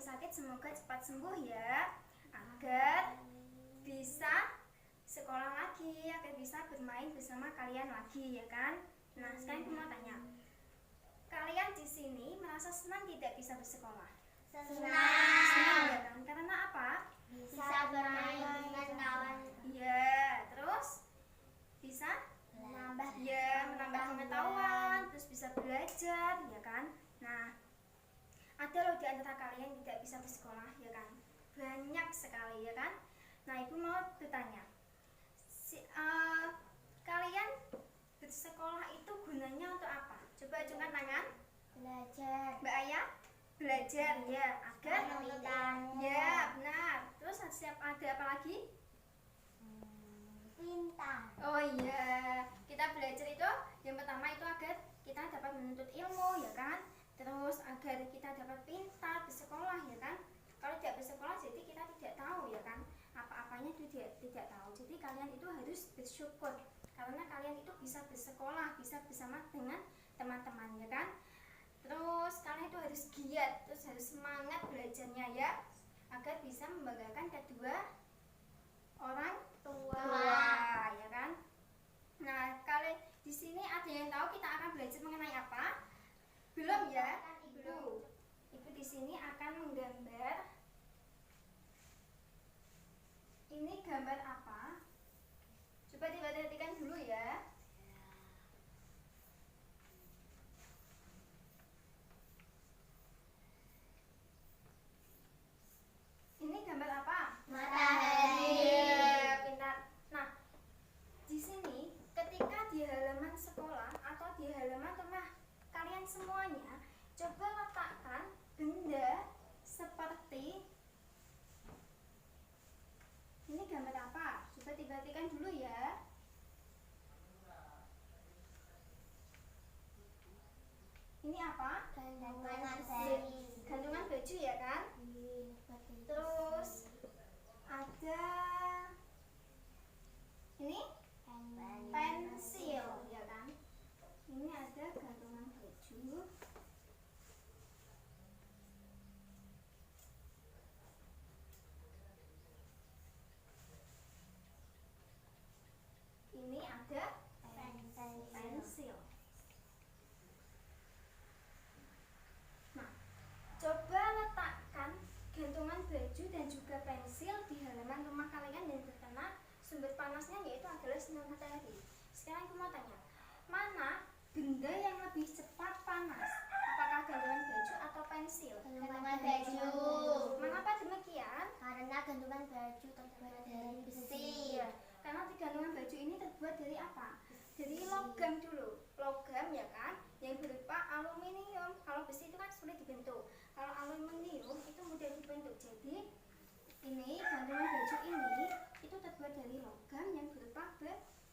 yang sakit semoga cepat sembuh ya, agar bisa sekolah lagi, agar bisa bermain bersama kalian lagi ya kan. Nah, sekarang aku mau tanya, kalian di sini merasa senang tidak bisa bersekolah? Senang ya kan? Karena apa? Bisa bermain dengan kawan. Iya, terus bisa Menambah menambah pengetahuan, terus bisa belajar ya kan. Nah, ada loh di antara kalian yang tidak bisa bersekolah ya kan, banyak sekali ya kan. Nah, ibu mau bertanya, kalian bersekolah itu gunanya untuk apa? Coba acungkan tangan. Belajar. Mbak Ayah? Belajar ya, agar ya benar. Terus ada apa lagi? Pintar. Oh iya, kita belajar itu yang pertama itu agar kita dapat menuntut ilmu ya kan. Terus agar kita dapat pintar bersekolah ya kan. Kalau tidak bersekolah jadi kita tidak tahu ya kan, apa-apanya itu tidak tahu. Jadi kalian itu harus bersyukur karena kalian itu bisa bersekolah, bisa bersama dengan teman-teman ya kan. Terus kalian itu harus giat, terus harus semangat belajarnya ya, agar bisa membanggakan kedua orang tua ya kan. Nah, kalian di sini ada yang tahu kita akan belajar mengenai apa? Belum ya? Belum. Ibu di sini akan menggambar. Ini gambar apa? Coba diperhatikan dulu ya. Ini gambar apa? Matahari. Iya, pintar. Nah, di sini ketika di halaman sekolah atau di halaman rumah kalian semuanya, coba letakkan benda seperti ini. Gambar apa? Coba diperhatikan dulu ya. Ini apa? Gantungan baju ya kan? Terus ada ini pensil ya kan? Ini ada gantungan baju. Ini ada pensil. Nah, coba letakkan gantungan baju dan juga pensil di halaman rumah kalian yang terkena sumber panasnya, yaitu adalah sinar matahari. Sekarang aku mau tanya, mana benda yang lebih cepat panas? Apakah gantungan baju atau pensil? Gantungan baju. Mengapa demikian? Karena gantungan baju terbuat dari besi. Iya, karena gantungan baju ini terbuat dari apa? Dari logam dulu. Logam ya kan, yang berupa aluminium. Kalau besi itu kan sulit dibentuk. Kalau aluminium itu mudah dibentuk. Jadi ini gantungan baju ini itu terbuat dari logam yang berupa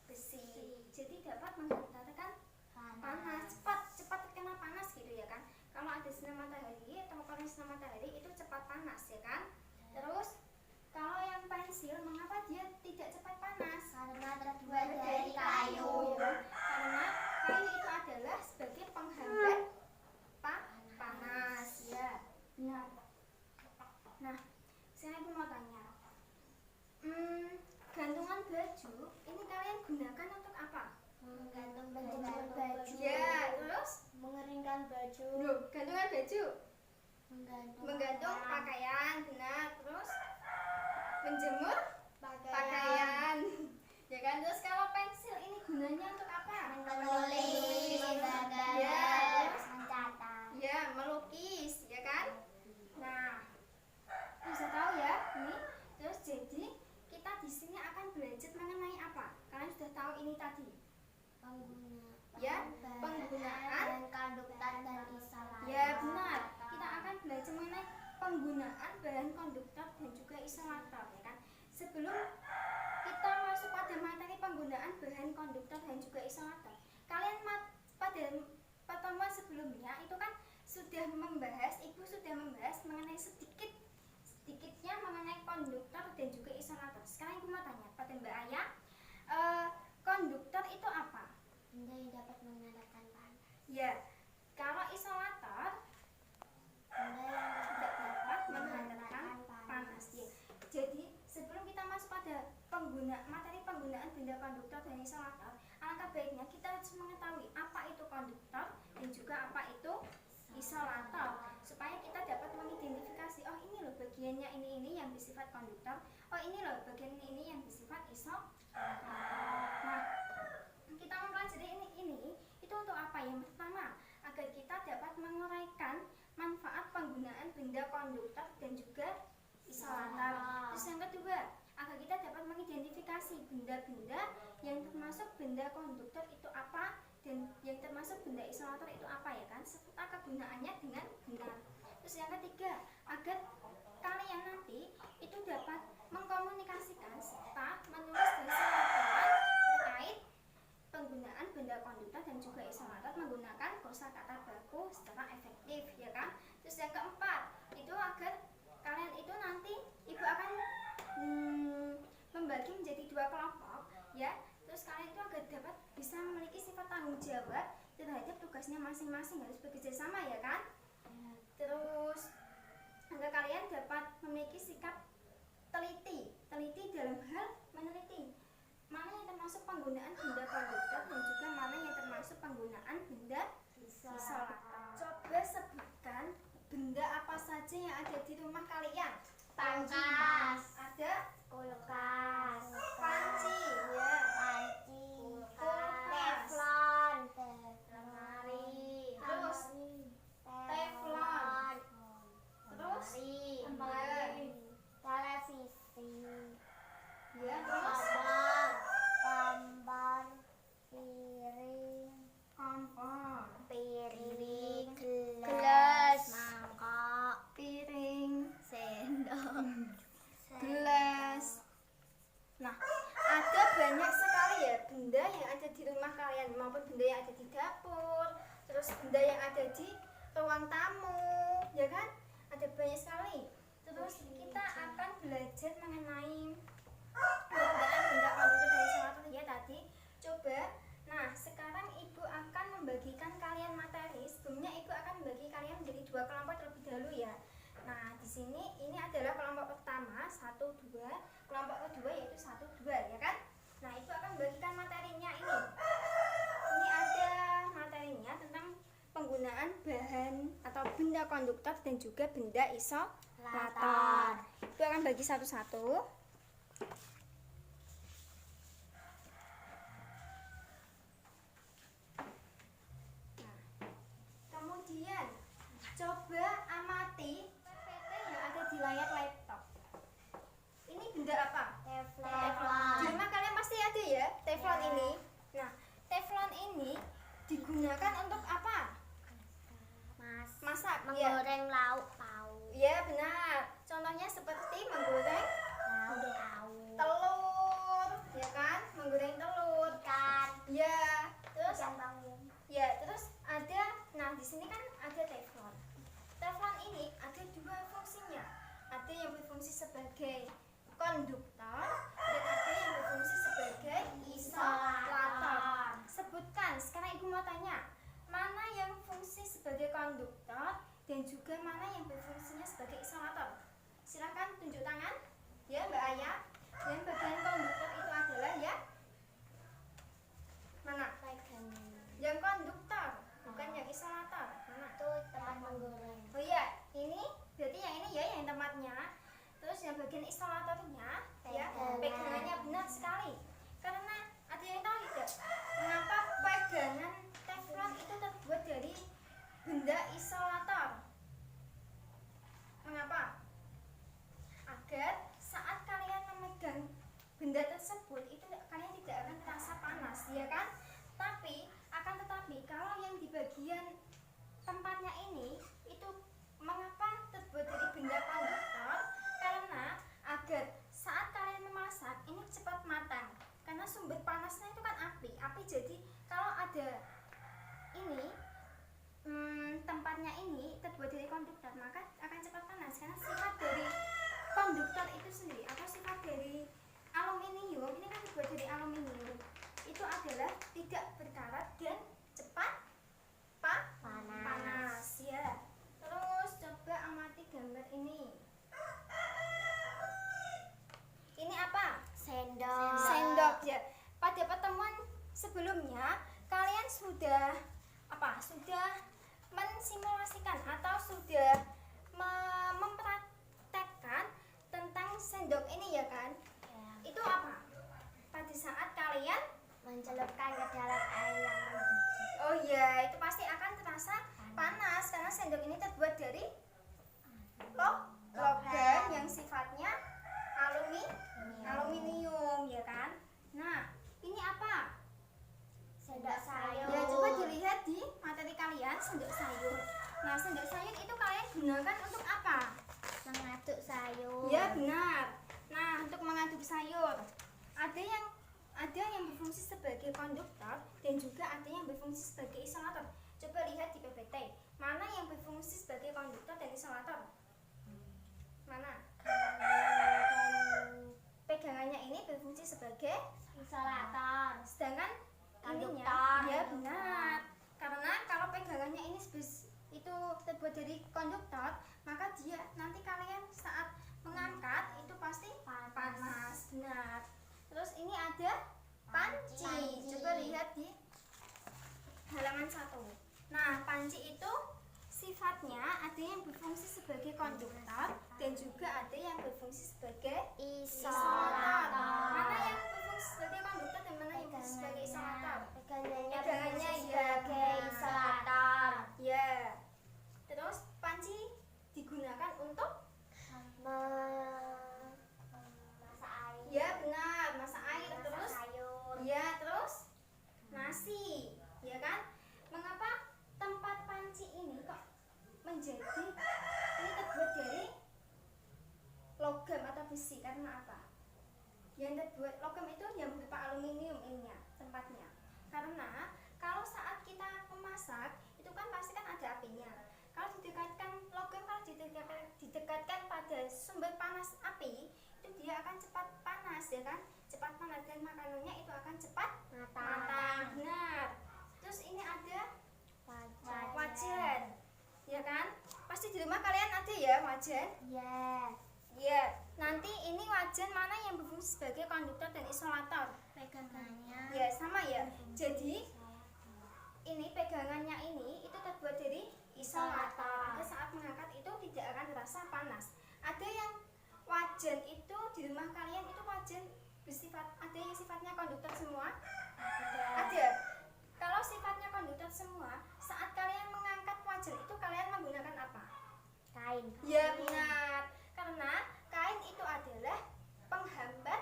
besi. Jadi dapat menghantarkan panas, cepat terkena panas gitu ya kan. Kalau ada sinar matahari atau panas sinar matahari itu cepat panas ya kan. Terus kalau yang pensil, mengapa dia tidak cepat panas? Karena terbuat dari kayu. Ya. Karena kayu itu adalah sebagai penghambat panas ya. Benar. Nah, sekarang aku mau tanya, gantungan baju ini kalian gunakan untuk apa? Menggantung baju. Ya, terus Mengeringkan baju. loh, gantungan baju Menggantung pakaian, benar. Terus menjemur pakaian. ya kan. Terus kalau pensil ini gunanya untuk apa? Menulis, ya, terus mencatat. ya, melukis ya kan. Nah, bisa tahu ya ini. Terus jadi kita di sini akan belajar mengenai apa? Kalian sudah tahu ini tadi penggunaan konduktor dan isolator. ya benar, kita akan belajar mengenai penggunaan bahan konduktor dan juga isolator ya kan. Sebelum kita masuk pada materi penggunaan bahan konduktor dan juga isolator, kalian pada pertemuan sebelumnya itu kan ibu sudah membahas mengenai sedikitnya mengenai konduktor dan juga isolator. Sekarang aku mau tanya pada Mbak Ayah, konduktor itu apa? Benda yang dapat mengantarkan panas. Ya, kalau isolator Benda yang tidak dapat materi penggunaan benda konduktor dan isolator, alangkah baiknya kita harus mengetahui apa itu konduktor dan juga apa itu isolator, supaya kita dapat mengidentifikasi, oh ini loh bagiannya ini yang bersifat konduktor, oh ini loh bagian ini yang bersifat isolator. Nah, kita mempelajari ini itu untuk apa? Yang pertama, agar kita dapat menguraikan manfaat penggunaan benda konduktor dan juga isolator. Terus yang kedua, agar kita dapat mengidentifikasi benda-benda yang termasuk benda konduktor itu apa dan yang termasuk benda isolator itu apa, ya kan, serta kegunaannya dengan benar. Terus yang ketiga, agar kalian nanti itu dapat mengkomunikasikan serta menulis hasil laporan terkait penggunaan benda konduktor dan juga isolator menggunakan kosakata baku secara efektif, ya kan. Terus yang keempat, itu agar kalian itu nanti ibu akan membagi menjadi 2 kelompok, ya. Terus kalian itu agar dapat bisa memiliki sifat tanggung jawab terhadap tugasnya masing-masing, harus bekerja sama, ya kan. Terus agar kalian dapat memiliki sikap teliti dalam hal meneliti mana yang termasuk penggunaan benda konduktor dan juga mana yang termasuk penggunaan benda isolator. Coba sebutkan benda apa saja yang ada di rumah kalian. Panci, ada kulkas, panci, ya, panci, kulkas, teflon, lemari, terus teflon, terus televisi, ya, terus kompor, piring, piring, gelas, mangkok, piring, sendok, gelas. Nah, ada banyak sekali ya benda yang ada di rumah kalian maupun benda yang ada di dapur, terus benda yang ada di ruang tamu, ya kan? Ada banyak sekali. Terus kita akan belajar mengenai penggunaan benda konduktor dan isolator ya tadi. Coba, nah sekarang ibu akan membagikan kalian materi. Sebelumnya ibu akan membagi kalian menjadi 2 kelompok terlebih dahulu, ya. Nah, di sini ini adalah kelompok pertama 1, 2, kelompok kedua yaitu 1, 2, ya kan? Nah, ibu akan membagikan materinya ini. Ini ada materinya tentang penggunaan bahan atau benda konduktor dan juga benda isolator. Ibu akan bagi satu-satu. Kemudian coba amati PT yang ada di layar laptop. Ini benda apa? teflon, Di rumah kalian pasti ada ya teflon ini. Nah, teflon ini digunakan untuk apa? Masak, ya. menggoreng lauk pauk, Ya, benar. Contohnya seperti menggoreng lauk pauk, telur, ya kan? Menggoreng telur. ikan, Ya, terus ikan panggil, ya, terus ada, nah di sini kan ada teflon. Teflon ini ada 2 fungsinya. Ada yang berfungsi sebagai konduktor dan ada yang berfungsi sebagai isolator. Sebutkan, sekarang ibu mau tanya, mana yang fungsi sebagai konduktor dan juga mana yang berfungsinya sebagai isolator? Silakan tunjuk tangan, ya Mbak Aya. Dan bagian konduktor itu adalah ya mana? Yang konduktor, bukan yang isolator. Mana? itu tempat menggoreng, Oh iya, ini berarti yang ini ya yang tempatnya. Terus yang bagian isolatornya ya, Pegangan. pegangannya benar sekali. Karena ada yang tahu tidak? Mengapa pegangan teflon itu terbuat dari benda isolator? Mengapa? Agar saat kalian memegang benda tersebut itu kalian tidak akan terasa panas, ya kan? Tapi akan tetapi kalau yang di bagian tempatnya ini itu mengapa terbuat dari benda konduktor? Karena agar saat kalian memasak ini cepat matang. Ya benar. Nah, untuk mengaduk sayur ada yang berfungsi sebagai konduktor dan juga ada yang berfungsi sebagai isolator. Coba lihat di PPT, mana yang berfungsi sebagai konduktor dan isolator? Mana? Pegangannya ini berfungsi sebagai Isolator. sedangkan ininya Konduktor. ya benar. Karena kalau pegangannya ini itu terbuat dari konduktor, maka dia nanti kalian saat mengangkat itu pasti panas. Benar. Terus ini ada panci. Coba lihat di halaman 1. Nah, panci itu sifatnya ada yang berfungsi sebagai konduktor dan juga ada yang berfungsi sebagai isolator. Mana yang berfungsi sebagai konduktor dan mana yang berfungsi sebagai isolator? Pegangannya sebagai isolator. Ya. Terus panci digunakan untuk Masak air. ya benar, masak air. Masak Terus sayur. ya, terus nasi, ya kan? Mengapa tempat panci ini kok menjadi ini terbuat dari logam atau besi? Karena apa? Yang terbuat logam itu yang berupa aluminium ininya, tempatnya. Karena kalau saat kita memasak itu kan pasti kan ada apinya. Kalau didekatkan logam, kalau didekatkan pada sumber panas api, itu dia akan cepat panas, ya kan? Cepat panas dan makanannya itu akan cepat matang. Benar. Terus ini ada wajan, ya kan? Pasti di rumah kalian ada ya wajan? Ya. Iya. Nanti ini wajan mana yang berfungsi sebagai konduktor dan isolator? Pegangannya. Ya sama ya. Jadi ini pegangannya ini itu terbuat dari isolator. Maka saat mengangkat itu tidak akan terasa panas. Ada yang wajan itu di rumah kalian itu wajan ada yang sifatnya konduktor semua? Ada. Kalau sifatnya konduktor semua, saat kalian mengangkat wajan itu kalian menggunakan apa? Kain. Ya benar. Karena kain itu adalah penghambat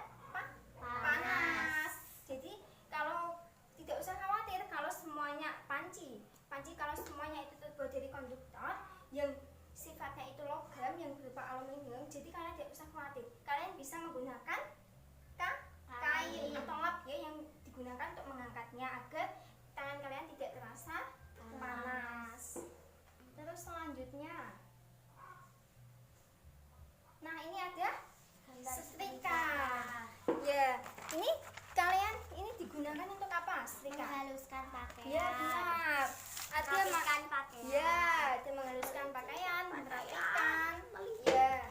panas. Jadi kalau tidak usah khawatir kalau semuanya panci kalau semuanya itu terbuat dari konduktor yang sifatnya itu logam yang berupa aluminium, jadi kalian tidak usah khawatir. Kalian bisa menggunakan kain atau lap ya yang digunakan untuk mengangkatnya agar tangan kalian tidak terasa panas. Terus selanjutnya, nah ini ada setrika. Ya, ini kalian ini digunakan untuk apa? Setrika. Menghaluskan pakaian. Ya benar. Ada Merapikan pakaian. ya, ada menghaluskan pakaian, merapikan. Ya.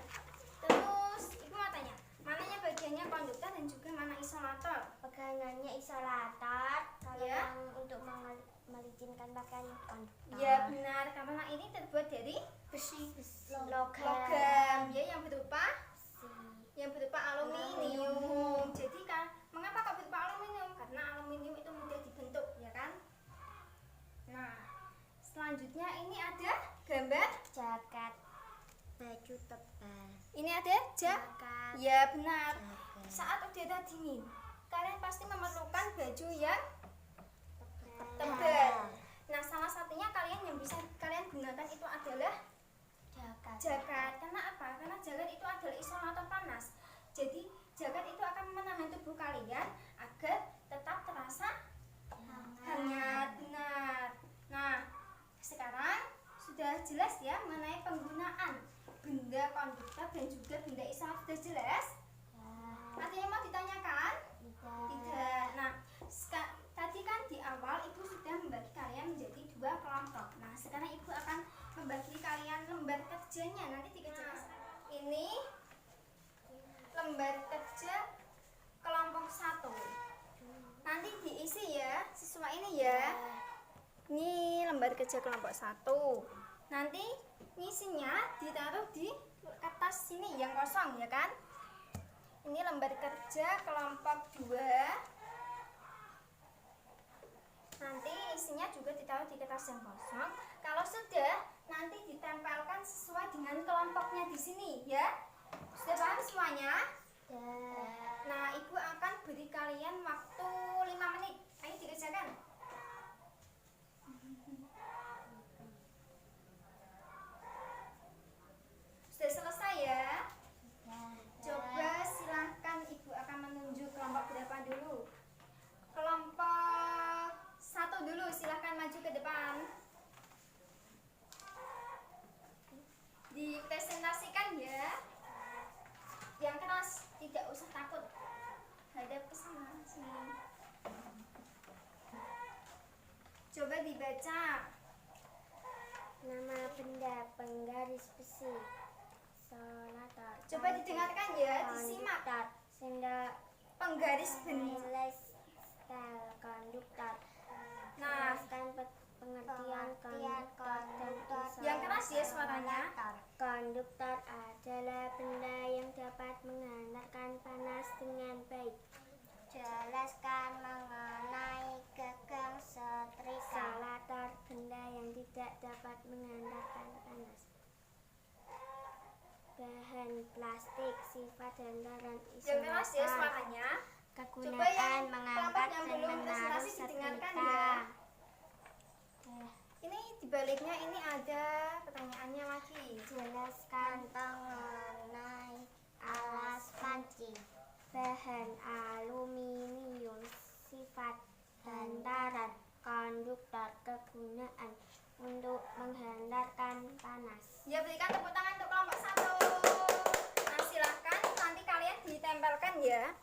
Terus ibu mau tanya, mananya bagiannya konduktor dan juga mana isolator? Pegangannya isolator. Kalau Ya. yang untuk melicinkan pakaian konduktor. Ya benar, karena ini terbuat dari Besi. logam ya yang berupa aluminium. Jadi kan mengapa kok berupa aluminium? Karena aluminium itu mudah dibentuk, ya kan? Nah, selanjutnya ini ada gambar. Jaket. Baju tebal. Ini ada Jaket. ya benar. Jaket. Saat udara dingin, kalian pasti memerlukan baju yang tebal. Nah, salah satunya yang bisa kalian gunakan itu adalah jaket. Karena apa? Karena jaket itu adalah isolator panas. Jadi jaket itu akan menahan tubuh kalian agar tetap terasa hangat. Benar. Nah, sekarang sudah jelas ya mengenai penggunaan benda konduktor dan juga benda isolator. Sudah jelas? Ada yang mau ditanyakan? Tidak. Nah, tadi kan di awal ibu sudah membagi kalian menjadi 2 kelompok. Nah, sekarang ibu akan membagi kalian lembar kerjanya. Nanti dikerjakan. Ini lembar kerja kelompok 1. Nanti diisi ya, sesuai ini ya. Ini lembar kerja kelompok 1. Nanti ngisinya ditaruh di kertas sini yang kosong ya kan? Ini lembar kerja kelompok 2. Nanti isinya juga ditaruh di kertas yang kosong. Kalau sudah, nanti ditempelkan sesuai dengan kelompoknya di sini ya. Sudah paham semuanya? Nah, ibu akan beri kalian waktu 5 menit. Ayo dikerjakan. Sudah selesai ya? penggaris besi. Isolator. Coba didengarkan ya, disimak. Konduktor. Penggaris besi. Stel. Konduktor. Nah, Jelaskan pengertian konduktor dan yang keras ya isolator. suaranya. Konduktor adalah benda yang dapat menghantarkan panas dengan baik. Jelaskan mengenai gagang setrika. Isolator benda yang tidak dapat menghantarkan panas. Bahan plastik, sifat hantaran Yang keras ya isolator. suaranya. Kegunaan Coba yang mengangkat kelompok yang dan belum menaruh presentasi didengarkan setrika. ya. Ini dibaliknya ini ada pertanyaannya lagi. Jelaskan mengenai alas pancing. Bahan aluminium, sifat hantaran, konduktor, kegunaan untuk menghantarkan panas. Ya, berikan tepuk tangan untuk kelompok 1. Nah, silahkan nanti kalian ditempelkan ya.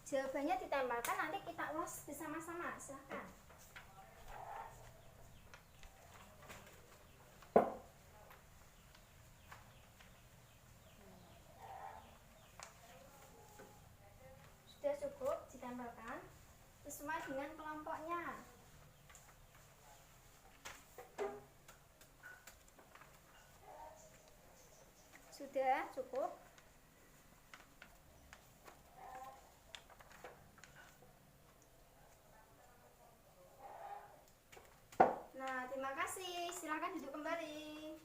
Jawabannya ditempelkan, nanti kita ulas bersama-sama. Silahkan. Sudah cukup ditempelkan sesuai dengan kelompoknya. Sudah cukup. Nah, terima kasih. Silakan duduk kembali.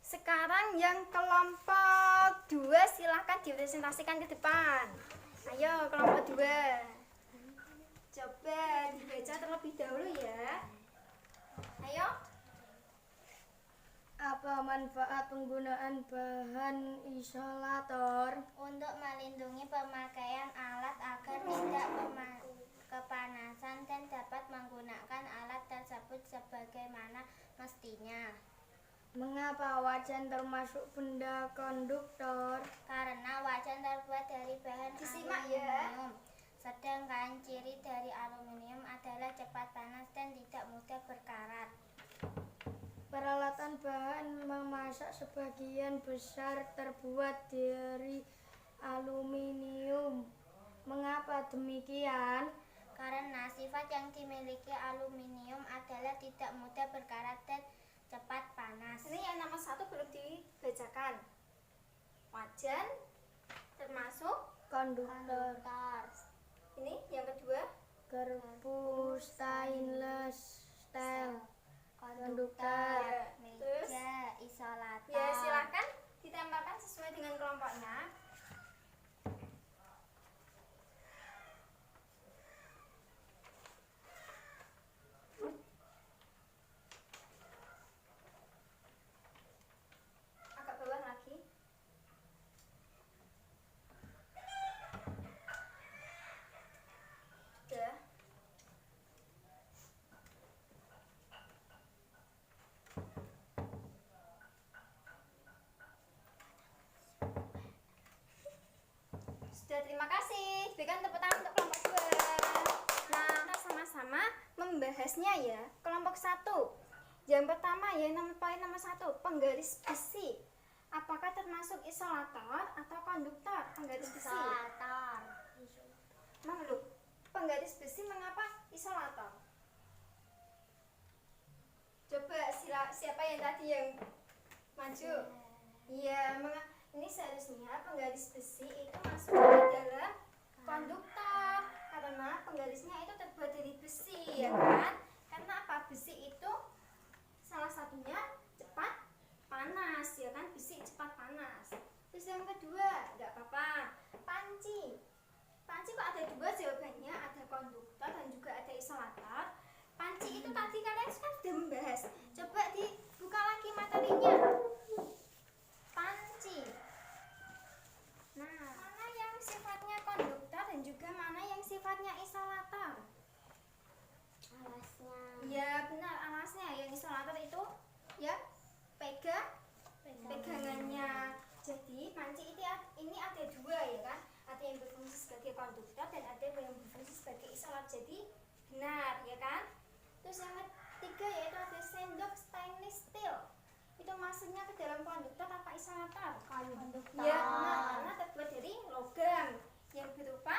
Sekarang yang kelompok 2 silahkan dipresentasikan ke depan. Ayo kelompok 2. Coba dibaca terlebih dahulu ya. Ayo. Apa manfaat penggunaan bahan isolator? Untuk melindungi pemakaian alat agar tidak kepanasan dan dapat menggunakan alat tersebut sebagaimana mestinya. Mengapa wajan termasuk benda konduktor? Karena wajan terbuat dari bahan Disimak ya. aluminium. Sedangkan ciri dari aluminium adalah cepat panas dan tidak mudah berkarat. Peralatan bahan memasak sebagian besar terbuat dari aluminium. Mengapa demikian? Karena sifat yang dimiliki aluminium adalah tidak mudah berkarat dan cepat panas. Ini yang nomor 1 belum dibacakan. Wajan termasuk Konduktor. ini yang kedua. Garpu stainless steel. Konduktor. Terus Meja isolator. ya silakan ditempelkan sesuai dengan kelompoknya. Agak bawah lagi. Sudah. Sudah, terima kasih. Berikan tepuk tangan untuk kelompok 2. Nah, kita sama-sama membahasnya ya. Kelompok 1. Yang pertama ya, poin nomor 1, penggaris besi. Apakah termasuk isolator atau konduktor? Penggaris besi. Isolator. Makhluk. Penggaris besi mengapa isolator? Coba siapa yang tadi yang maju? Iya, ini seharusnya penggaris besi itu masuk ke dalam konduktor karena penggarisnya itu terbuat dari besi, ya kan? Karena apa? Besi itu salah satunya cepat panas, ya kan? Besi cepat panas. Terus yang kedua, nggak apa-apa, panci. Panci kok ada 2 jawabannya, ada konduktor dan juga ada isolator. Panci itu tadi kalian kan sudah membahas. Coba dibuka lagi materinya. Panci. Nah, mana yang sifatnya konduktor dan juga mana yang sifatnya isolator? Alasnya. Ya benar, alasnya. Yang isolator itu ya pegangannya. Jadi panci ini ada 2 ya kan? Ada yang berfungsi sebagai konduktor dan ada yang berfungsi sebagai isolator. Jadi benar ya kan? Terus yang ketiga yaitu ada sendok. isolator? Konduktor. Ya benar, karena terbuat dari logam yang berupa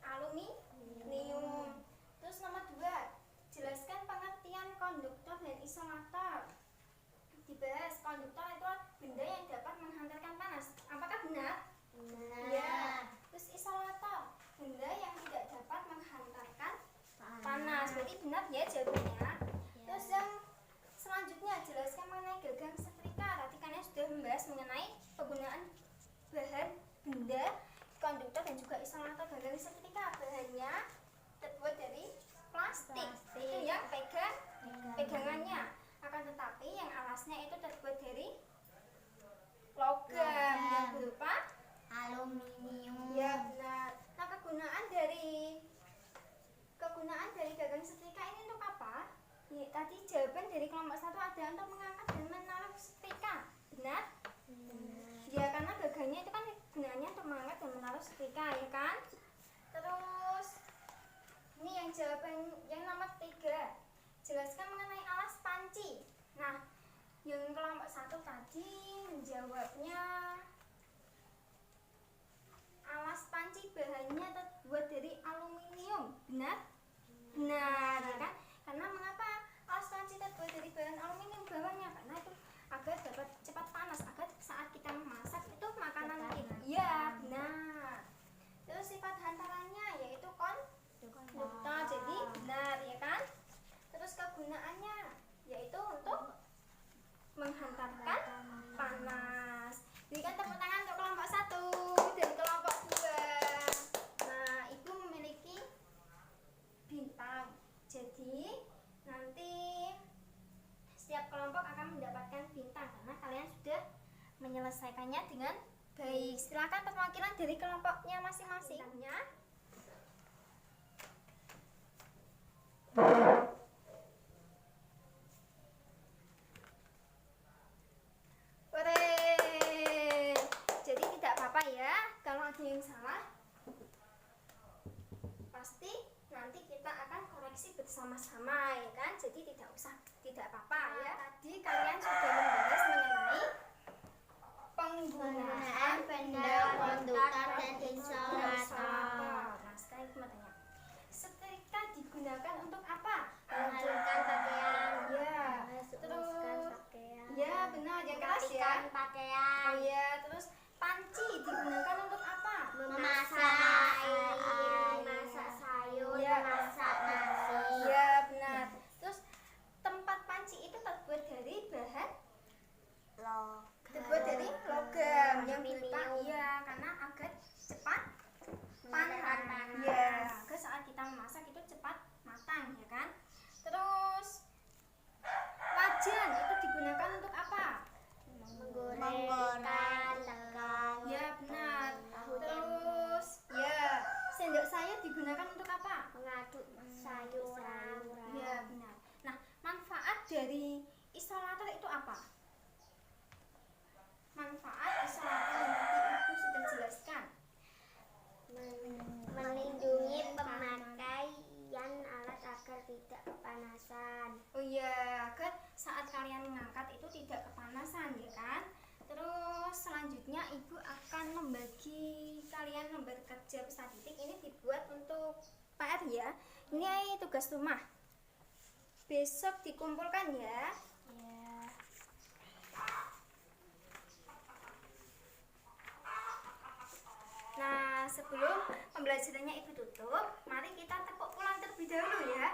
aluminium. Terus nomor 2, jelaskan pengertian konduktor dan isolator. Dibahas, konduktor itu benda yang dapat menghantarkan panas. Apakah benar? Ya. Terus isolator, benda yang tidak dapat menghantarkan panas. Berarti benar ya jawabannya. Terus yang selanjutnya, jelaskan mengenai gagang setrika. Tadi kalian sudah membahas mengenai penggunaan bahan benda konduktor dan juga isolator. Gagang setrika bahannya terbuat dari plastik. Itu yang pegangannya. Akan tetapi yang alasnya itu terbuat dari logam yang berupa aluminium. ya benar. Nah, kegunaan dari gagang setrika ini untuk apa? Ya, tadi jawaban dari kelompok 1 ada untuk mengangkat dan menaruh setrika. Benar? Ya, karena gagangnya itu kan gunanya untuk mengangkat dan menaruh setrika, ya kan? Terus ini yang jawaban yang nomor 3. Jelaskan mengenai alas panci. Nah, yang kelompok 1 tadi menjawabnya alas panci bahannya terbuat dari aluminium. Benar? Benar, ya kan? Karena mengapa alas panci terbuat dari bahan aluminium bawahnya? Karena itu agar dapat cepat panas, agar saat kita memasak itu makanan kita. Iya, benar. Terus sifat hantarannya yaitu konduktor. Jadi benar, ya kan? Terus kegunaannya yaitu untuk menghantarkan panas. Berikan tepuk tangan untuk kelompok 1 dan kelompok 2. Nah, ibu memiliki bintang. Jadi nanti setiap kelompok akan mendapatkan bintang karena kalian sudah menyelesaikannya dengan baik. Silakan perwakilan dari kelompoknya masing-masing. Jadi tidak apa-apa ya kalau ada yang salah. Pasti nanti kita akan koreksi bersama-sama, ya kan? Jadi tidak apa-apa ya. Tadi kalian sudah membahas mengenai penggunaan benda konduktor dan isolator. Nah, sekarang aku mau tanya, setrika digunakan untuk apa? Menghaluskan pakaian. Ya. Terus pakaian. Ya benar, yang keras ya. Merapikan pakaian. Oh ya, terus panci digunakan untuk apa? Memasak air, memasak sayur, Ya. memasak nasi. Iya benar. Terus tempat panci itu terbuat dari bahan logam yang berupa iya karena agar cepat panas. Iya, agar saat kita memasak itu cepat matang, ya kan? Terus wajan itu digunakan untuk apa? Menggoreng, tekan. Ya benar. Tahu Terus ya sendok sayur digunakan untuk apa? mengaduk sayuran. Ya benar. Nah, manfaat dari isolator itu apa? Manfaat isolator yang tadi ibu sudah jelaskan. Melindungi pemakaian alat agar tidak kepanasan. Oh iya, agar saat kalian mengangkat itu tidak kepanasan, ya kan? Terus selanjutnya ibu akan membagi kalian lembar kerja peserta didik ini dibuat untuk PR ya. Ini tugas rumah. Besok dikumpulkan ya. Nah, sebelum pembelajarannya ibu tutup, mari kita tepuk pulang terlebih dahulu ya.